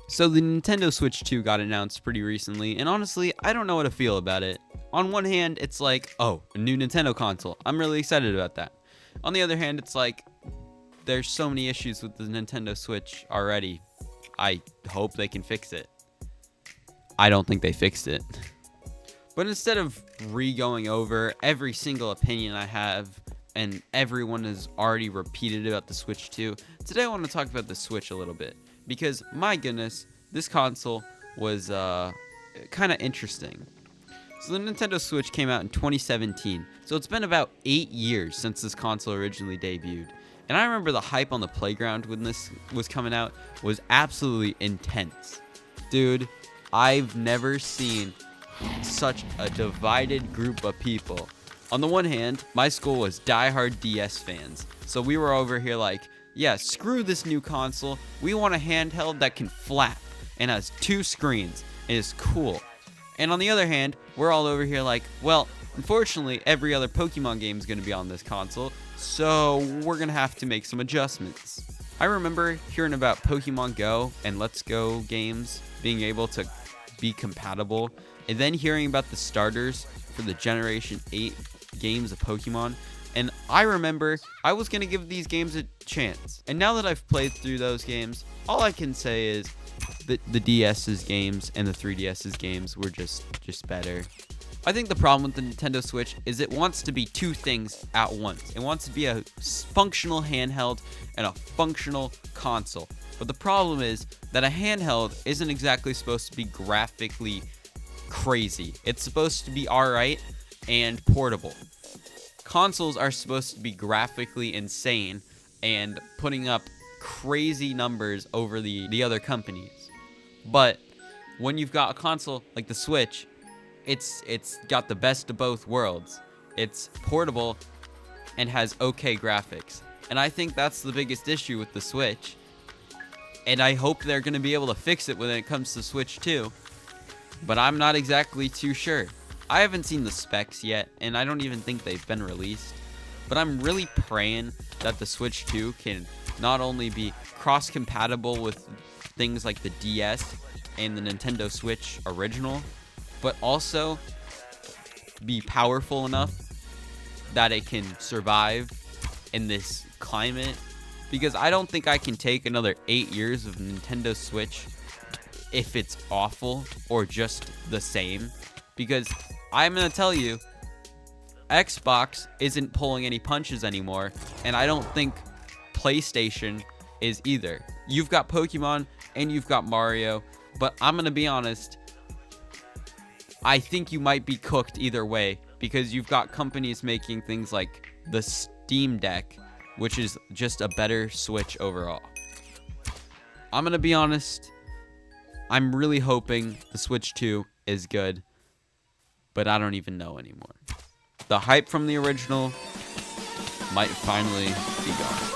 So the Nintendo Switch 2 got announced pretty recently, and honestly, I don't know what to feel about it. On one hand, it's like, oh, a new Nintendo console. I'm really excited about that. On the other hand, it's like, there's so many issues with the Nintendo Switch already. I hope they can fix it. I don't think they fixed it. But instead of re-going over every single opinion I have, and everyone has already repeated about the Switch 2, today I want to talk about the Switch a little bit. Because, my goodness, this console was kind of interesting. So the Nintendo Switch came out in 2017, so it's been about 8 years since this console originally debuted. And I remember the hype on the playground when this was coming out was absolutely intense. Dude, I've never seen such a divided group of people. On the one hand, my school was diehard DS fans, so we were over here like, yeah, screw this new console. We want a handheld that can flap and has 2 screens and is cool. And on the other hand, we're all over here like, well, unfortunately, every other Pokemon game is going to be on this console, so we're going to have to make some adjustments. I remember hearing about Pokemon Go and Let's Go games being able to be compatible, and then hearing about the starters for the Generation 8 games of Pokemon. And I remember I was going to give these games a chance. And now that I've played through those games, all I can say is that the DS's games and the 3DS's games were just better. I think the problem with the Nintendo Switch is it wants to be 2 things at once. It wants to be a functional handheld and a functional console. But the problem is that a handheld isn't exactly supposed to be graphically crazy. It's supposed to be alright and portable. Consoles are supposed to be graphically insane and putting up crazy numbers over the other companies. But when you've got a console like the Switch, it's got the best of both worlds. It's portable and has okay graphics. And I think that's the biggest issue with the Switch. And I hope they're going to be able to fix it when it comes to Switch 2. But I'm not exactly too sure. I haven't seen the specs yet, and I don't even think they've been released. But I'm really praying that the Switch 2 can not only be cross-compatible with things like the DS and the Nintendo Switch original, but also be powerful enough that it can survive in this climate. Because I don't think I can take another 8 years of Nintendo Switch if it's awful or just the same. Because I'm going to tell you, Xbox isn't pulling any punches anymore, and I don't think PlayStation is either. You've got Pokemon and you've got Mario, but I'm going to be honest, I think you might be cooked either way, because you've got companies making things like the Steam Deck, which is just a better Switch overall. I'm going to be honest, I'm really hoping the Switch 2 is good, but I don't even know anymore. The hype from the original might finally be gone.